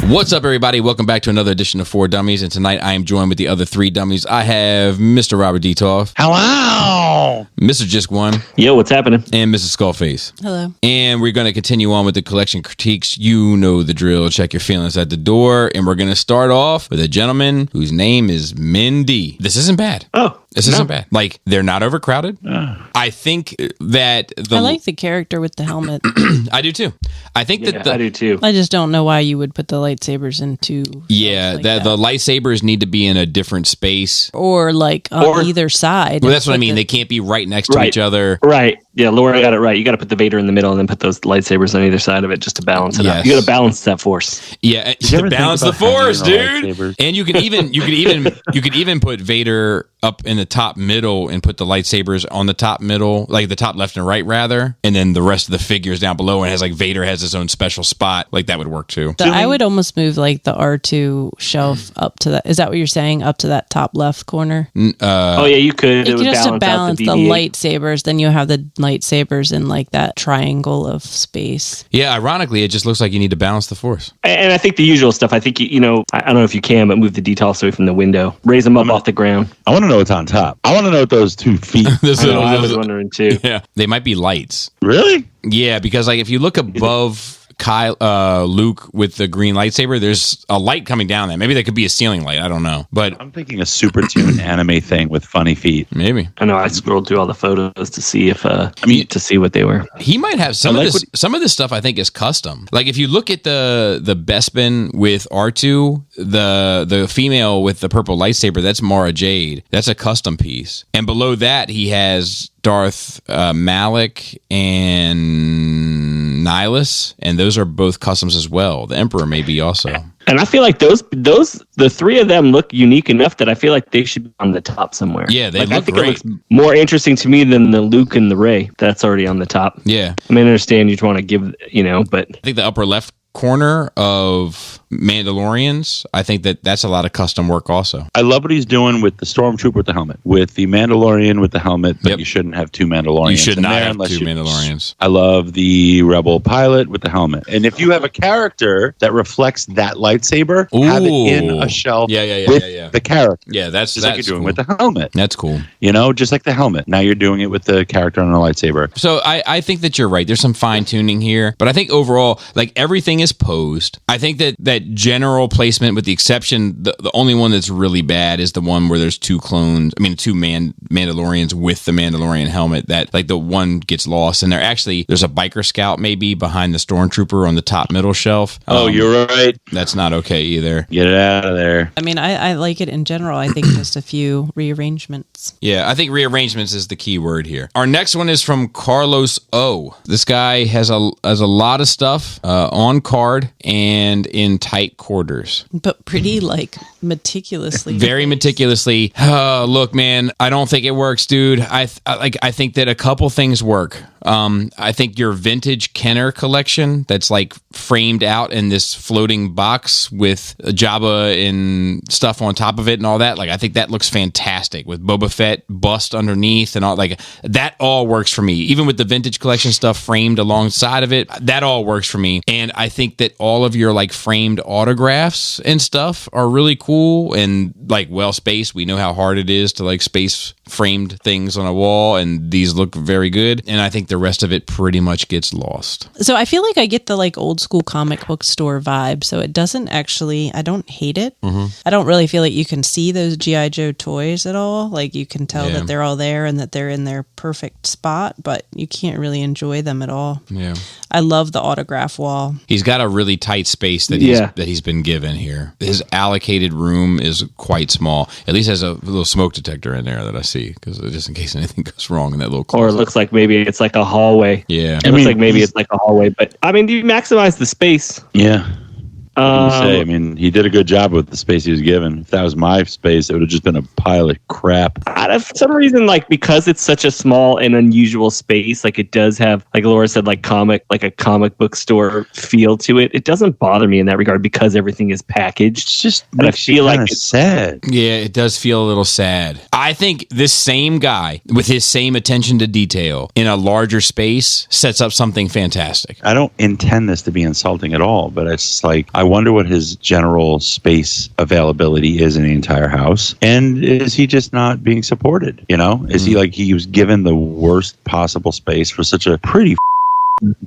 What's up, everybody? Welcome back to another edition of 4 Dummies, and tonight I am joined with the other 3 dummies. I have Mr. Robert Detolf. Hello! Mr. Just One. Yo, what's happening? And Mrs. Skullface. Hello. And we're going to continue on with the collection critiques. You know the drill. Check your feelings at the door. And we're going to start off with a gentleman whose name is Mindy. This isn't bad. Oh. This isn't bad. Like, they're not overcrowded. I think that I like the character with the helmet. I do too. I think that I do too. I just don't know why you would put the lightsabers into. Yeah, that. The lightsabers need to be in a different space. Or like on either side. Well, that's what I mean. They can't be right next to each other. Right. Yeah, Laura got it right. You got to put the Vader in the middle and then put those lightsabers on either side of it just to balance it out. You got to balance that force. Yeah, to balance the force, dude. And you could even put Vader up in the top middle and put the lightsabers on the top middle, like the top left and right rather, and then the rest of the figures down below, and has like Vader has his own special spot. Like that would work too. So I would almost move like the R2 shelf up to that. Is that what you're saying? Up to that top left corner? Oh yeah, you could. It would just to balance the BB-8. lightsabers. Then you have the lightsabers in like that triangle of space. Yeah, ironically, it just looks like you need to balance the force. And I think the usual stuff. I think I don't know if you can, but move the Detolfs away from the window. Raise them up off the ground. I want to know what's on top. I want to know what those 2 feet. I was wondering too. Yeah, they might be lights. Really? Yeah, because like if you look above Luke with the green lightsaber, there's a light coming down there. Maybe that could be a ceiling light. I don't know. But I'm thinking a super tuned anime thing with funny feet. Maybe. I know. I scrolled through all the photos to see if to see what they were. He might have some of this stuff. I think is custom. Like if you look at the Bespin with R2, the female with the purple lightsaber, that's Mara Jade. That's a custom piece. And below that, he has Darth Malik and Nihilus, and those are both customs as well. The Emperor maybe also. And I feel like the 3 of them look unique enough that I feel like they should be on the top somewhere. Yeah, they look I think great. It looks more interesting to me than the Luke and the Rey that's already on the top. Yeah. I mean, I understand you'd want to give, but I think the upper left corner of Mandalorians, I think that's a lot of custom work also. I love what he's doing with the Stormtrooper with the helmet, with the Mandalorian with the helmet, but you shouldn't have 2 Mandalorians. You should not have 2 Mandalorians. I love the Rebel pilot with the helmet. And if you have a character that reflects that lightsaber, have it in a shelf with the character. Yeah, that's just like you're doing cool. with the helmet. That's cool. Just like the helmet. Now you're doing it with the character on a lightsaber. So I think that you're right. There's some fine tuning here, but I think overall, like everything is posed. I think that general placement, with the exception, the only one that's really bad is the one where there's 2 clones. I mean, 2 Mandalorians with the Mandalorian helmet. That like the one gets lost, and there's a biker scout maybe behind the stormtrooper on the top middle shelf. You're right. That's not okay either. Get it out of there. I mean, I like it in general. I think just a few rearrangements. Yeah, I think rearrangements is the key word here. Our next one is from Carlos O. This guy has a lot of stuff on card and in tight quarters. But pretty like meticulously. Very meticulously. Look, man, I don't think it works, dude. I think that a couple things work. I think your vintage Kenner collection that's like framed out in this floating box with Jabba and stuff on top of it and all that, like I think that looks fantastic with Boba Fett bust underneath and all, like that all works for me. Even with the vintage collection stuff framed alongside of it, that all works for me. And I think that all of your like framed autographs and stuff are really cool and like well spaced. We know how hard it is to like space framed things on a wall, and these look very good. And I think the rest of it pretty much gets lost. So I feel like I get the like old school comic book store vibe. So it doesn't actually, I don't hate it. Mm-hmm. I don't really feel like you can see those G.I. Joe toys at all. Like you can tell that they're all there and that they're in their perfect spot, but you can't really enjoy them at all. Yeah. I love the autograph wall. He's got a really tight space that he's been given here. His allocated room is quite small. At least has a little smoke detector in there that I see, because just in case anything goes wrong in that little closet. Or it looks like maybe it's like a hallway. Yeah. It looks like maybe it's like a hallway, but I mean, you maximize the space. Yeah. I mean, he did a good job with the space he was given. If that was my space, it would have just been a pile of crap. For some reason, like because it's such a small and unusual space, like it does have, like Laura said, like a comic book store feel to it. It doesn't bother me in that regard because everything is packaged. It's just I feel like it's sad. Yeah, it does feel a little sad. I think this same guy with his same attention to detail in a larger space sets up something fantastic. I don't intend this to be insulting at all, but it's like I wonder what his general space availability is in the entire house. And is he just not being supported? You know, is he like he was given the worst possible space for such a pretty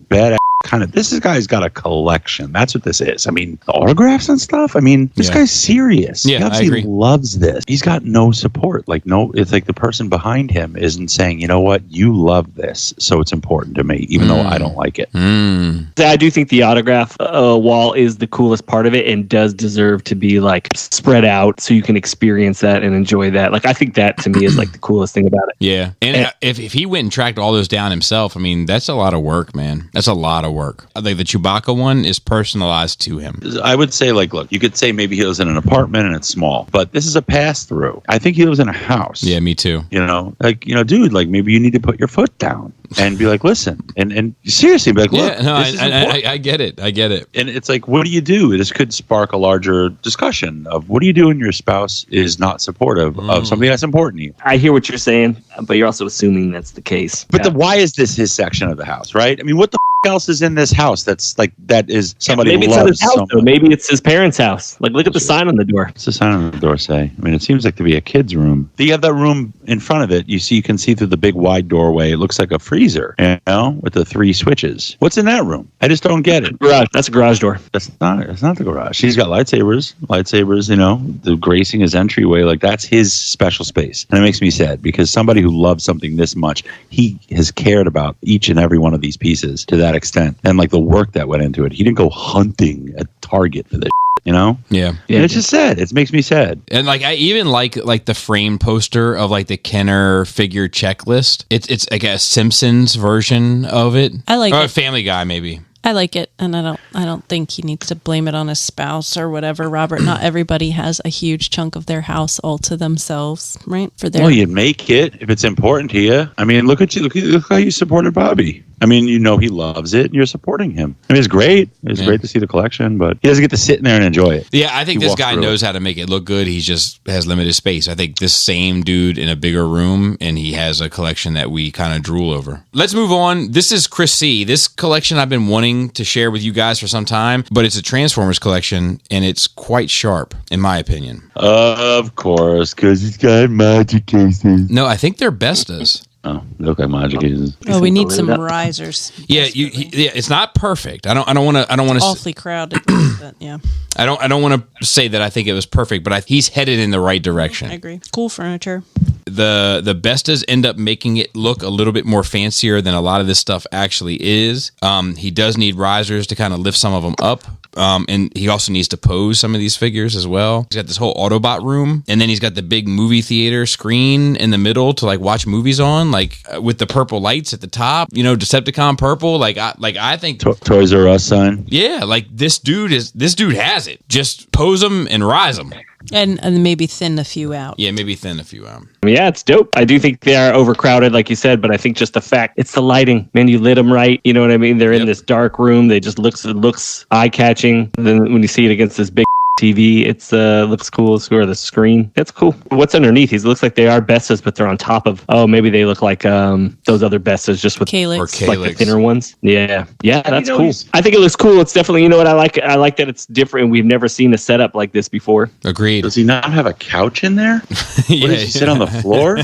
bad kind of, this guy's got a collection. That's what this is. I mean, the autographs and stuff. I mean, this guy's serious. Yeah, he obviously loves this. He's got no support. Like, no, it's like the person behind him isn't saying, you know what, you love this, so it's important to me, even though I don't like it. I do think the autograph wall is the coolest part of it and does deserve to be like spread out so you can experience that and enjoy that. Like, I think that to me is like the coolest thing about it. Yeah. And if he went and tracked all those down himself, I mean, that's a lot of work, man. That's a lot of work. I think the Chewbacca one is personalized to him. I would say, like, look, you could say maybe he lives in an apartment and it's small, but this is a pass through. I think he lives in a house. Yeah, me too. You know, like, you know, dude, like maybe you need to put your foot down and be like, listen, and seriously be like, look, yeah, no, I get it. I get it. And it's like, what do you do? This could spark a larger discussion of what do you do when your spouse is not supportive of something that's important to you? I hear what you're saying, but you're also assuming that's the case. But why is this his section of the house, right? I mean, what the else is in this house that's like, that is somebody maybe loves it's his house, though. Maybe it's his parents' house. Like, look at the sign on the door. What's the sign on the door say? I mean, it seems like to be a kid's room. You have that room in front of it. You can see through the big wide doorway. It looks like a freezer, you know, with the 3 switches. What's in that room? I just don't get it. Garage. That's a garage door. That's not the garage. He's got lightsabers, you know, the gracing his entryway. Like, that's his special space. And it makes me sad because somebody who loves something this much, he has cared about each and every one of these pieces to that extent. And like the work that went into it. He didn't go hunting at Target for this, you know? Yeah. And it's just sad. It makes me sad. And like, I even like the frame poster of like the Kenner figure checklist. It's like a Simpsons version of it. I like or it. A Family Guy, maybe. I like it, and I don't think he needs to blame it on his spouse or whatever, Robert. Not everybody has a huge chunk of their house all to themselves, right? Well, you make it if it's important to you. I mean, look at you. Look how you supported Bobby. I mean, you know he loves it, and you're supporting him. I mean, it's great. It's great to see the collection, but he doesn't get to sit in there and enjoy it. Yeah, I think this guy knows how to make it look good. He just has limited space. I think this same dude in a bigger room, and he has a collection that we kind of drool over. Let's move on. This is Chris C. This collection I've been wanting to share with you guys for some time, but it's a Transformers collection, and it's quite sharp, in my opinion. Of course, because it's got magic cases. No, I think they're Bestas. Oh, they look like magic cases. Oh, we need some risers. Yeah, it's not perfect. I don't want to. Awfully crowded, but yeah. I don't want to say that I think it was perfect, but he's headed in the right direction. I agree. Cool furniture. The Bestas end up making it look a little bit more fancier than a lot of this stuff actually is. He does need risers to kind of lift some of them up. And he also needs to pose some of these figures as well. He's got this whole Autobot room, and then he's got the big movie theater screen in the middle to like watch movies on, like with the purple lights at the top. You know, Decepticon purple. I think Toys R Us sign. Yeah, like this dude has it. Just pose them and rise them. And maybe thin a few out. Yeah, maybe thin a few out. Yeah, it's dope. I do think they are overcrowded, like you said, but I think just the fact it's the lighting. Man, you lit them right. You know what I mean? They're in this dark room. They just looks eye-catching. Then when you see it against this big TV, it's looks cool. Or the screen, it's cool. What's underneath? It looks like they are Bestas, but they're on top of. Oh, maybe they look like those other Bestas, just with Calyx. Like the thinner ones. Yeah, that's cool. I think it looks cool. It's definitely, you know what I like. I like that it's different. We've never seen a setup like this before. Agreed. Does he not have a couch in there? Yeah. What, does he sit on the floor?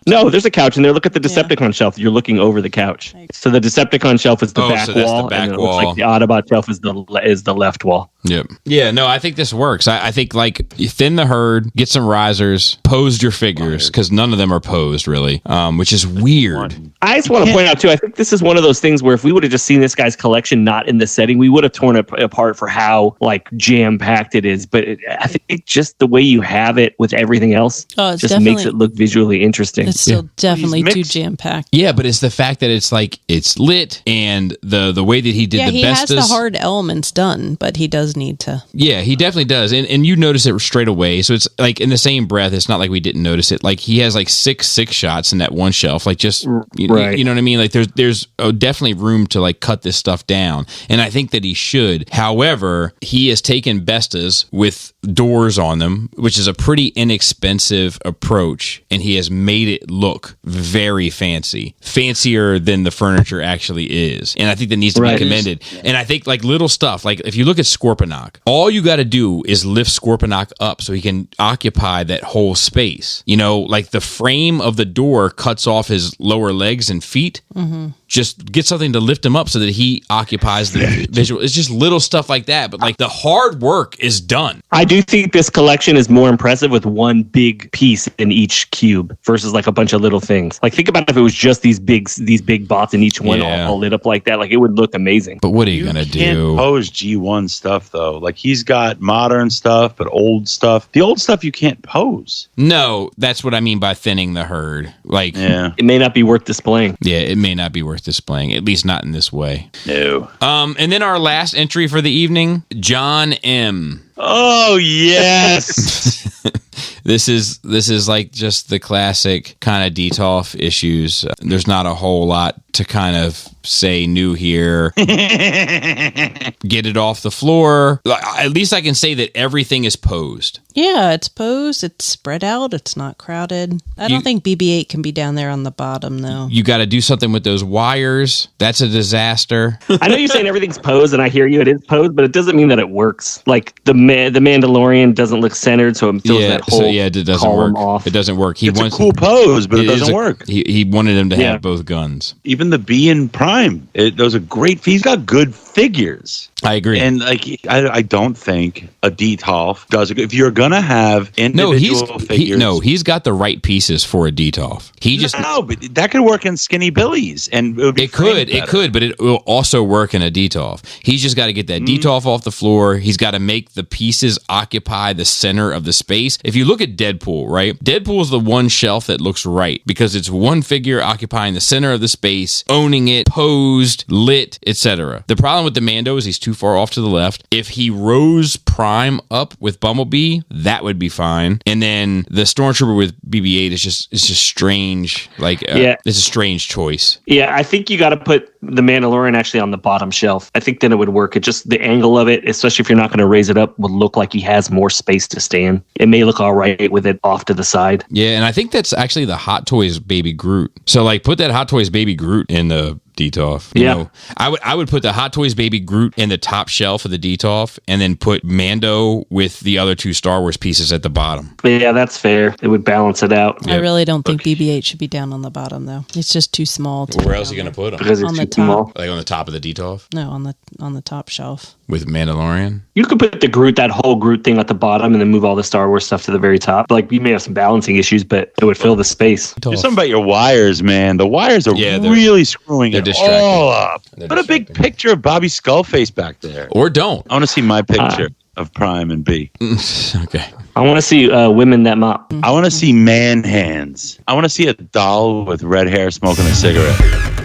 No, there's a couch in there. Look at the Decepticon shelf. You're looking over the couch. So the Decepticon shelf is the back wall, the back and it wall. looks like the Autobot shelf is the left wall. Yep. Yeah, no, I think this works. I think like you thin the herd, get some risers, pose your figures, because none of them are posed really, which is weird. I just want to point out too, I think this is one of those things where if we would have just seen this guy's collection not in this setting, we would have torn it apart for how like jam-packed it is. But I think just the way you have it with everything else just makes it look visually interesting. It's still definitely too jam-packed. Yeah, but it's the fact that it's like it's lit and the way that he did the Bestas. He has the hard elements done, but he does need to. Yeah, he definitely does. And you notice it straight away. So it's like in the same breath, it's not like we didn't notice it. Like he has like six shots in that one shelf. Like just, you know what I mean? Like there's definitely room to like cut this stuff down. And I think that he should. However, he has taken Bestas with doors on them, which is a pretty inexpensive approach. And he has made it look very fancy, fancier than the furniture actually is. And I think that needs to be commended. And I think like little stuff, like if you look at Scorponok, all you got to do is lift Scorponok up so he can occupy that whole space. You know, like the frame of the door cuts off his lower legs and feet. Mm-hmm. Just get something to lift him up so that he occupies the visual. It's just little stuff like that. But like the hard work is done. I do think this collection is more impressive with one big piece in each cube versus like a bunch of little things. Like think about if it was just these big bots and each one all lit up like that. Like it would look amazing. But what are you going to do? Can't pose G1 stuff though. Like he's got modern stuff, but old stuff. The old stuff you can't pose. No, that's what I mean by thinning the herd. Like it may not be worth displaying. Yeah, it may not be worth displaying, at least not in this way. No. And then our last entry for the evening, John M. Oh yes. This is like just the classic kind of Detolf issues. There's not a whole lot to kind of say new here. Get it off the floor. At least I can say that everything is posed. Yeah, it's posed. It's spread out. It's not crowded. I don't think BB-8 can be down there on the bottom, though. You got to do something with those wires. That's a disaster. I know you're saying everything's posed, and I hear you. It is posed, but it doesn't mean that it works. Like the Mandalorian doesn't look centered, so it feels that whole it doesn't work. Off. It doesn't work. It's a cool pose, but it doesn't work. He wanted him to have both guns. Even the B in Prime, those are great. He's got good figures. I agree. And like, I don't think a Detolf does it. If you're gonna have individual figures, he's got the right pieces for a Detolf. But that could work in Skinny Billies, and it could, but it will also work in a Detolf. He's just got to get that Detolf off the floor. He's got to make the pieces occupy the center of the space. If you look at Deadpool, right? Deadpool is the one shelf that looks right because it's one figure occupying the center of the space, owning it, posed, lit, etc. The problem with the Mando is he's too far off to the left. If he rose Prime up with Bumblebee, that would be fine. And then the Stormtrooper with BB-8 is just strange. Like, it's a strange choice. Yeah, I think you got to put the Mandalorian actually on the bottom shelf. I think then it would work. It just the angle of it, especially if you're not going to raise it up, would look like he has more space to stand. It may look all right with it off to the side. Yeah, and I think that's actually the Hot Toys Baby Groot. So like, put that Hot Toys Baby Groot in the Detolf. You know, I would put the Hot Toys Baby Groot in the top shelf of the Detolf, and then put Mando with the other two Star Wars pieces at the bottom. Yeah, that's fair. It would balance it out. I really don't think BB-8 should be down on the bottom, though. It's just too small. Where else are you going to put him? Because it's too small. Like on the top of the Detolf? No, on the top shelf. With Mandalorian? You could put that whole Groot thing at the bottom, and then move all the Star Wars stuff to the very top. Like, you may have some balancing issues, but it would fill the space. Do something about your wires, man. The wires are really screwing it all up. Put a big picture of Bobby Skullface back there. Or don't. I want to see my picture of Prime and B. Okay. I want to see women that mop. I want to see man hands. I want to see a doll with red hair smoking a cigarette.